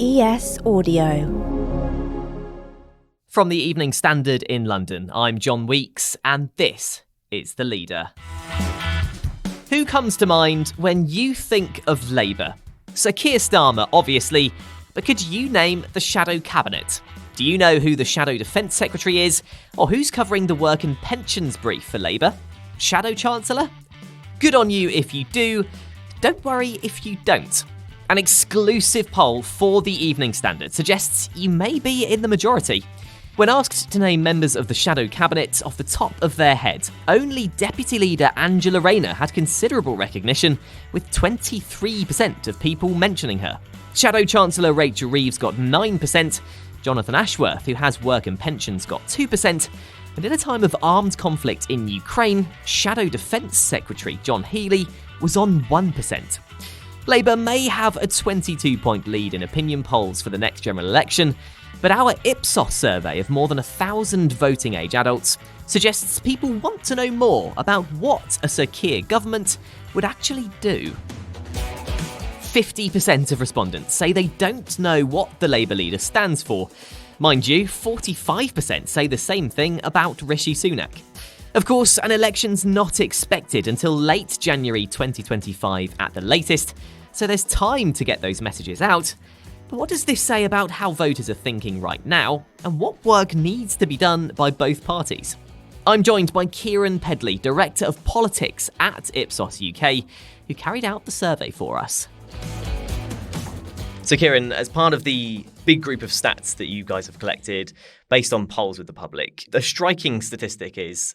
ES Audio. From the Evening Standard in London, I'm John Weeks, and this is The Leader. Who comes to mind when you think of Labour? Sir Keir Starmer, obviously, but could you name the shadow cabinet? Do you know who the shadow defence secretary is, or who's covering the work and pensions brief for Labour? Shadow Chancellor? Good on you if you do. Don't worry if you don't. An exclusive poll for the Evening Standard suggests you may be in the majority. When asked to name members of the shadow cabinet off the top of their head, only Deputy Leader Angela Rayner had considerable recognition, with 23% of people mentioning her. Shadow Chancellor Rachel Reeves got 9%, Jonathan Ashworth, who has work and pensions, got 2%, and in a time of armed conflict in Ukraine, Shadow Defence Secretary John Healey was on 1%. Labour may have a 22-point lead in opinion polls for the next general election, but our Ipsos survey of more than 1,000 voting-age adults suggests people want to know more about what a Sir Keir government would actually do. 50% of respondents say they don't know what the Labour leader stands for. Mind you, 45% say the same thing about Rishi Sunak. Of course, an election's not expected until late January 2025 at the latest, so there's time to get those messages out. But what does this say about how voters are thinking right now, and what work needs to be done by both parties? I'm joined by Keiran Pedley, Director of Politics at Ipsos UK, who carried out the survey for us. So Keiran, as part of the big group of stats that you guys have collected based on polls with the public, the striking statistic is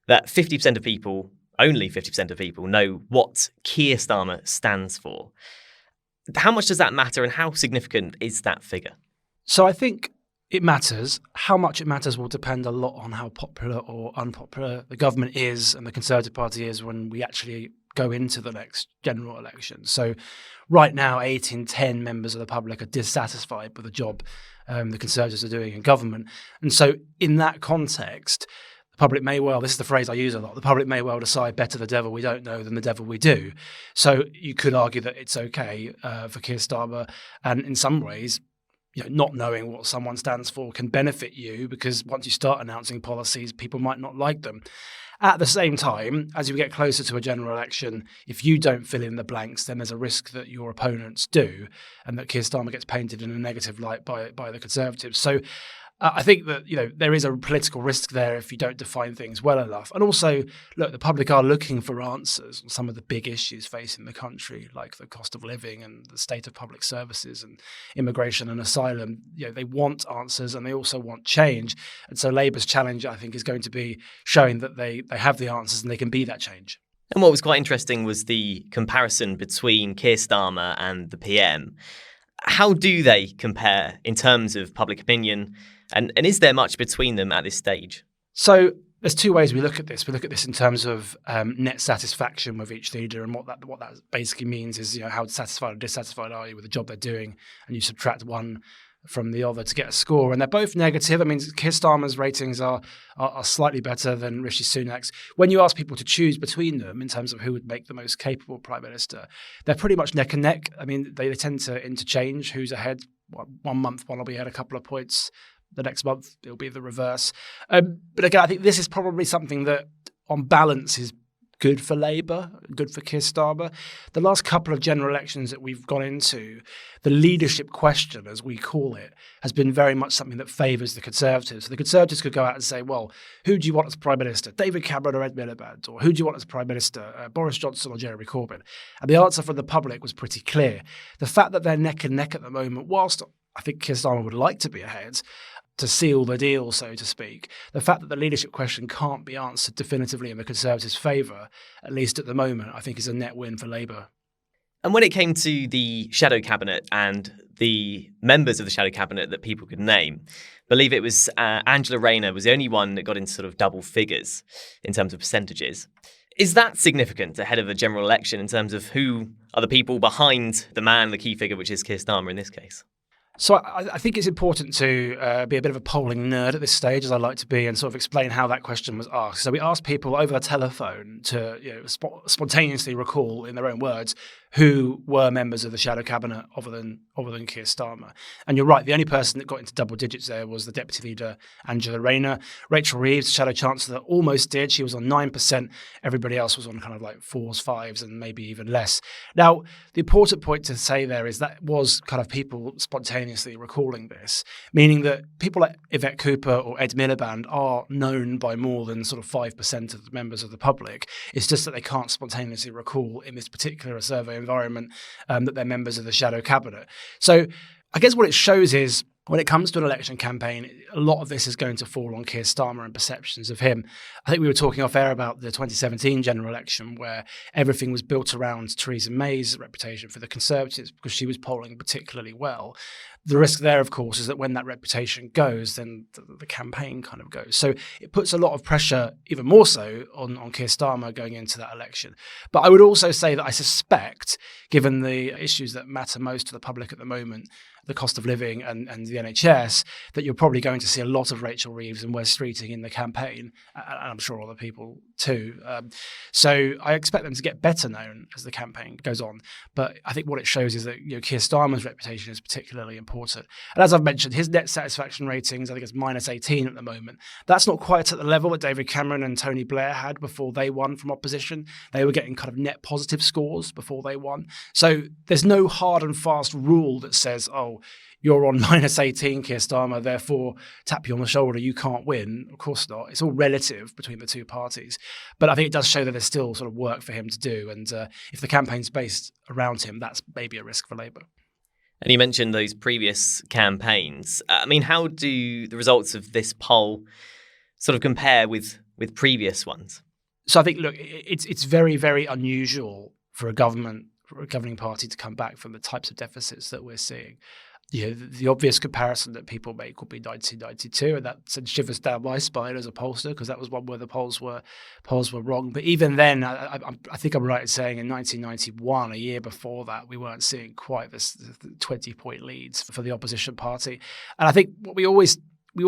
that 50% of people, only 50% of people, know what Keir Starmer stands for. How much does that matter, and how significant is that figure? So I think it matters. How much it matters will depend a lot on how popular or unpopular the government is and the Conservative Party is when we actually go into the next general election. So right now, 8 in 10 members of the public are dissatisfied with the job the Conservatives are doing in government. And so in that context, the public may well, this is the phrase I use a lot, the public may well decide better the devil we don't know than the devil we do. So you could argue that it's okay for Keir Starmer, and in some ways, not knowing what someone stands for can benefit you, because once you start announcing policies, people might not like them. At the same time, as you get closer to a general election, if you don't fill in the blanks, then there's a risk that your opponents do, and that Keir Starmer gets painted in a negative light by the Conservatives. So I think that there is a political risk there if you don't define things well enough. And also, look, the public are looking for answers on some of the big issues facing the country, like the cost of living and the state of public services and immigration and asylum. They want answers, and they also want change. And so Labour's challenge, I think, is going to be showing that they have the answers and they can be that change. And what was quite interesting was the comparison between Keir Starmer and the PM. How do they compare in terms of public opinion? And is there much between them at this stage? So there's two ways we look at this. We look at this in terms of net satisfaction with each leader, and what that basically means is how satisfied or dissatisfied are you with the job they're doing, and you subtract one from the other to get a score. And they're both negative. I mean, Keir Starmer's ratings are slightly better than Rishi Sunak's. When you ask people to choose between them in terms of who would make the most capable Prime Minister, they're pretty much neck and neck. I mean, they tend to interchange who's ahead. 1 month, one will be ahead a couple of points. The next month, it'll be the reverse. But again, I think this is probably something that, on balance, is good for Labour, good for Keir Starmer. The last couple of general elections that we've gone into, the leadership question, as we call it, has been very much something that favours the Conservatives. So the Conservatives could go out and say, well, who do you want as Prime Minister, David Cameron or Ed Miliband? Or who do you want as Prime Minister, Boris Johnson or Jeremy Corbyn? And the answer from the public was pretty clear. The fact that they're neck and neck at the moment, whilst I think Keir Starmer would like to be ahead, to seal the deal, so to speak, the fact that the leadership question can't be answered definitively in the Conservatives' favour, at least at the moment, I think is a net win for Labour. And when it came to the shadow cabinet and the members of the shadow cabinet that people could name, I believe it was Angela Rayner was the only one that got into sort of double figures in terms of percentages. Is that significant ahead of a general election in terms of who are the people behind the man, the key figure, which is Keir Starmer in this case? So I think it's important to be a bit of a polling nerd at this stage, as I like to be, and sort of explain how that question was asked. So we asked people over the telephone to spontaneously recall, in their own words, who were members of the shadow cabinet other than Keir Starmer. And you're right, the only person that got into double digits there was the deputy leader, Angela Rayner. Rachel Reeves, the shadow chancellor, almost did. She was on 9%. Everybody else was on kind of like 4s, 5s, and maybe even less. Now, the important point to say there is that was kind of people spontaneously recalling this, meaning that people like Yvette Cooper or Ed Miliband are known by more than sort of 5% of the members of the public. It's just that they can't spontaneously recall in this particular survey environment that they're members of the shadow cabinet. So I guess what it shows is when it comes to an election campaign, a lot of this is going to fall on Keir Starmer and perceptions of him. I think we were talking off air about the 2017 general election where everything was built around Theresa May's reputation for the Conservatives because she was polling particularly well. The risk there, of course, is that when that reputation goes, then the campaign kind of goes. So it puts a lot of pressure, even more so, on Keir Starmer going into that election. But I would also say that I suspect, given the issues that matter most to the public at the moment, the cost of living and the NHS, that you're probably going to see a lot of Rachel Reeves and Wes Streeting in the campaign, and I'm sure other people too. So I expect them to get better known as the campaign goes on. But I think what it shows is that Keir Starmer's reputation is particularly important. And as I've mentioned, his net satisfaction ratings, I think it's -18 at the moment. That's not quite at the level that David Cameron and Tony Blair had before they won from opposition. They were getting kind of net positive scores before they won. So there's no hard and fast rule that says, oh, you're on -18, Keir Starmer, therefore tap you on the shoulder, you can't win. Of course not. It's all relative between the two parties. But I think it does show that there's still sort of work for him to do. And if the campaign's based around him, that's maybe a risk for Labour. And you mentioned those previous campaigns. I mean, how do the results of this poll sort of compare with previous ones? So I think, look, it's very, very unusual for a governing party to come back from the types of deficits that we're seeing. The obvious comparison that people make would be 1992, and that sends shivers down my spine as a pollster because that was one where the polls were wrong. But even then, I think I'm right in saying in 1991, a year before that, we weren't seeing quite this 20-point leads for the opposition party. And I think what we always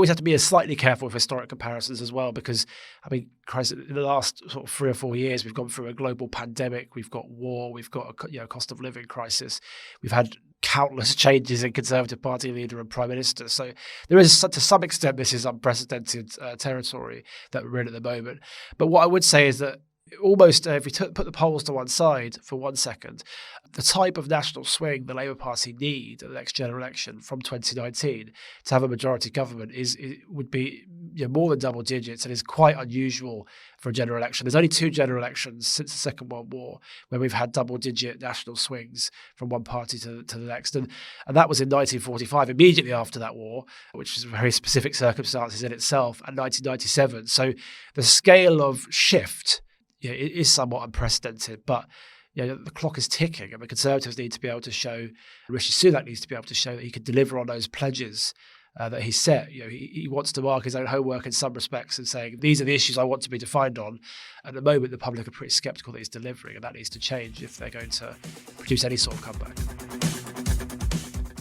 have to be slightly careful with historic comparisons as well, because, I mean, Christ, in the last sort of 3 or 4 years, we've gone through a global pandemic, we've got war, we've got a cost of living crisis, we've had countless changes in Conservative Party leader and Prime Minister. So there is, to some extent, this is unprecedented territory that we're in at the moment. But what I would say is that almost, if we put the polls to one side for 1 second, the type of national swing the Labour Party need at the next general election from 2019 to have a majority government would be more than double digits and is quite unusual for a general election. There's only 2 general elections since the Second World War where we've had double-digit national swings from one party to the next. And that was in 1945, immediately after that war, which is very specific circumstances in itself, and 1997. So the scale of shift it is somewhat unprecedented, but the clock is ticking, and the Conservatives need to be able to show, Rishi Sunak needs to be able to show that he could deliver on those pledges that he set. He wants to mark his own homework in some respects and saying, these are the issues I want to be defined on. At the moment, the public are pretty sceptical that he's delivering, and that needs to change if they're going to produce any sort of comeback.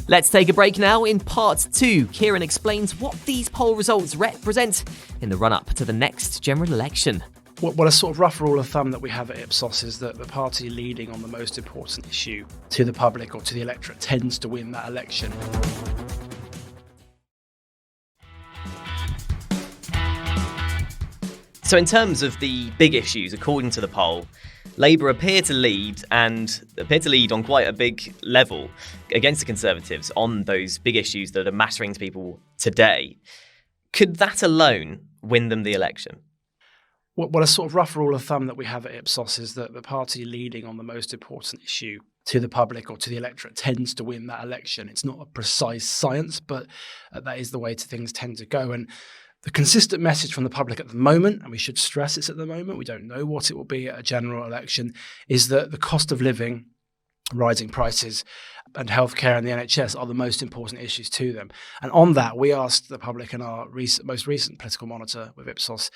Let's take a break now. In part 2, Keiran explains what these poll results represent in the run-up to the next general election. What a sort of rough rule of thumb that we have at Ipsos is that the party leading on the most important issue to the public or to the electorate tends to win that election. So in terms of the big issues, according to the poll, Labour appear to lead on quite a big level against the Conservatives on those big issues that are mattering to people today. Could that alone win them the election? What a sort of rough rule of thumb that we have at Ipsos is that the party leading on the most important issue to the public or to the electorate tends to win that election. It's not a precise science, but that is the way things tend to go. And the consistent message from the public at the moment, and we should stress it's at the moment, we don't know what it will be at a general election, is that the cost of living rising prices and healthcare and the NHS are the most important issues to them. And on that, we asked the public in our most recent political monitor with Ipsos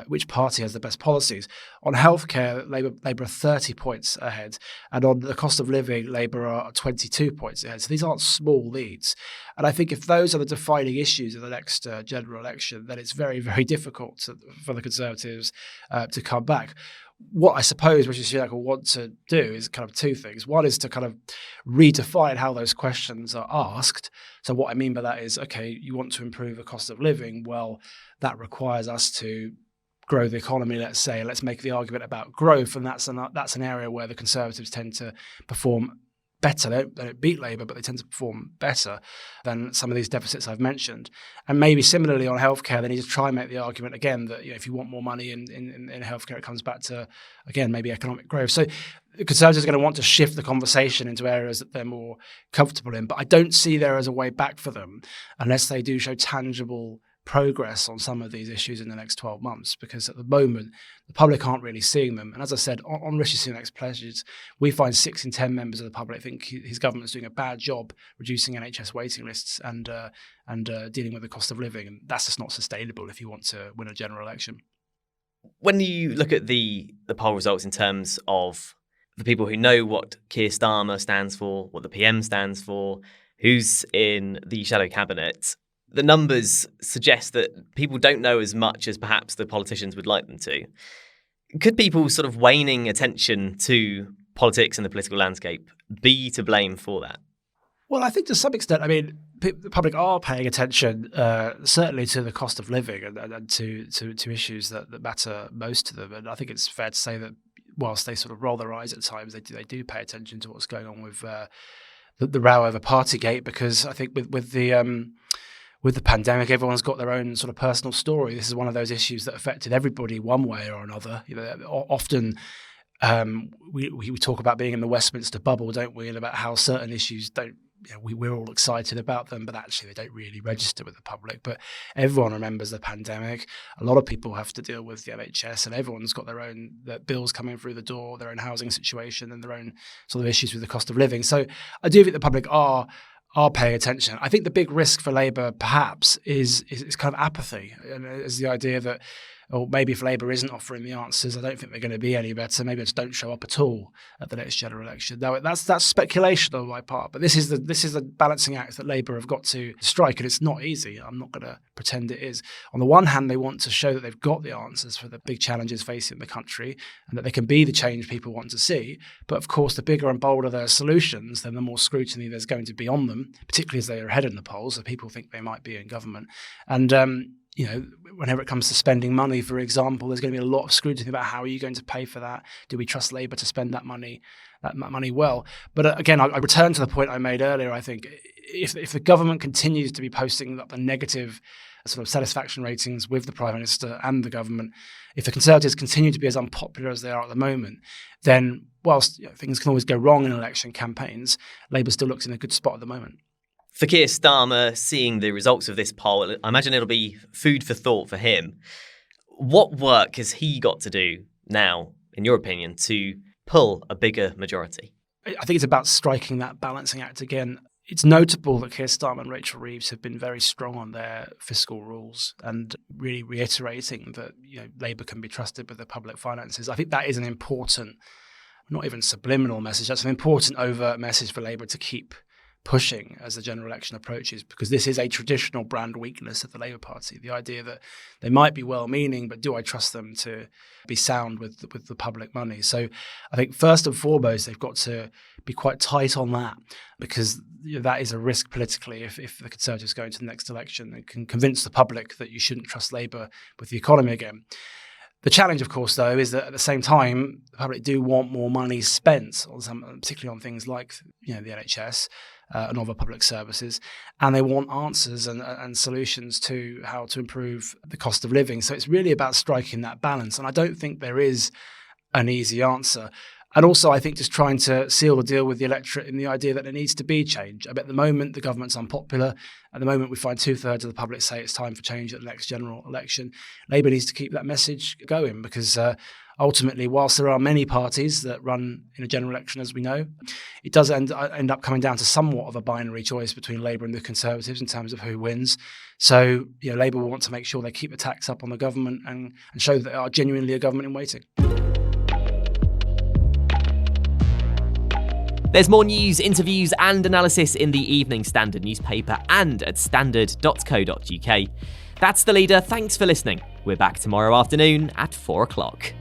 which party has the best policies. On healthcare, Labour are 30 points ahead, and on the cost of living, Labour are 22 points ahead. So these aren't small leads. And I think if those are the defining issues of the next general election, then it's very, very difficult for the Conservatives to come back. What I suppose Rishi Sunak will want to do is kind of two things. One is to kind of redefine how those questions are asked. So what I mean by that is, okay, you want to improve the cost of living. Well, that requires us to grow the economy, let's say, and let's make the argument about growth. And that's an area where the Conservatives tend to perform better. They don't beat Labour, but they tend to perform better than some of these deficits I've mentioned. And maybe similarly on healthcare, they need to try and make the argument again that if you want more money in healthcare, it comes back to, again, maybe economic growth. So the Conservatives are going to want to shift the conversation into areas that they're more comfortable in. But I don't see there as a way back for them unless they do show tangible progress on some of these issues in the next 12 months, because at the moment the public aren't really seeing them. And as I said, on Rishi Sunak's pledges, we find 6 in 10 members of the public think his government is doing a bad job reducing NHS waiting lists and dealing with the cost of living, and that's just not sustainable if you want to win a general election. When you look at the poll results in terms of the people who know what Keir Starmer stands for, what the PM stands for, who's in the shadow cabinet, the numbers suggest that people don't know as much as perhaps the politicians would like them to. Could people sort of waning attention to politics and the political landscape be to blame for that? Well, I think to some extent, I mean, the public are paying attention, certainly to the cost of living and to issues that matter most to them. And I think it's fair to say that whilst they sort of roll their eyes at times, they do pay attention to what's going on with the row over Partygate, because I think with the pandemic, everyone's got their own sort of personal story. This is one of those issues that affected everybody one way or another. Often we talk about being in the Westminster bubble, don't we? And about how certain issues don't, we're all excited about them, but actually they don't really register with the public. But everyone remembers the pandemic. A lot of people have to deal with the NHS, and everyone's got their own bills coming through the door, their own housing situation, and their own sort of issues with the cost of living. So I do think the public are paying attention. I think the big risk for Labour perhaps is kind of apathy, and is the idea that, or maybe if Labour isn't offering the answers, I don't think they're going to be any better. Maybe they just don't show up at all at the next general election. Now that's speculation on my part, but this is the balancing act that Labour have got to strike, and it's not easy. I'm not going to pretend it is. On the one hand, they want to show that they've got the answers for the big challenges facing the country, and that they can be the change people want to see. But of course, the bigger and bolder their solutions, then the more scrutiny there's going to be on them, particularly as they are ahead in the polls, so people think they might be in government. And whenever it comes to spending money, for example, there's going to be a lot of scrutiny about how are you going to pay for that? Do we trust Labour to spend that money well? But again, I return to the point I made earlier. I think if the government continues to be posting up the negative sort of satisfaction ratings with the Prime Minister and the government, if the Conservatives continue to be as unpopular as they are at the moment, then whilst things can always go wrong in election campaigns, Labour still looks in a good spot at the moment. For Keir Starmer, seeing the results of this poll, I imagine it'll be food for thought for him. What work has he got to do now, in your opinion, to pull a bigger majority? I think it's about striking that balancing act again. It's notable that Keir Starmer and Rachel Reeves have been very strong on their fiscal rules and really reiterating that Labour can be trusted with the public finances. I think that is an important, not even subliminal message, that's an important overt message for Labour to keep pushing as the general election approaches, because this is a traditional brand weakness of the Labour Party. The idea that they might be well-meaning, but do I trust them to be sound with the public money? So I think first and foremost, they've got to be quite tight on that, because that is a risk politically if the Conservatives go into the next election and can convince the public that you shouldn't trust Labour with the economy again. The challenge, of course, though, is that at the same time, the public do want more money spent on particularly on things like the NHS and other public services, and they want answers and solutions to how to improve the cost of living. So it's really about striking that balance, and I don't think there is an easy answer. And also, I think just trying to seal the deal with the electorate in the idea that there needs to be change. At the moment, the government's unpopular. At the moment, we find 2/3 of the public say it's time for change at the next general election. Labour needs to keep that message going because ultimately, whilst there are many parties that run in a general election, as we know, it does end up coming down to somewhat of a binary choice between Labour and the Conservatives in terms of who wins. So, Labour will want to make sure they keep the tax up on the government and show that they are genuinely a government in waiting. There's more news, interviews and analysis in the Evening Standard newspaper and at standard.co.uk. That's The Leader. Thanks for listening. We're back tomorrow afternoon at 4 o'clock.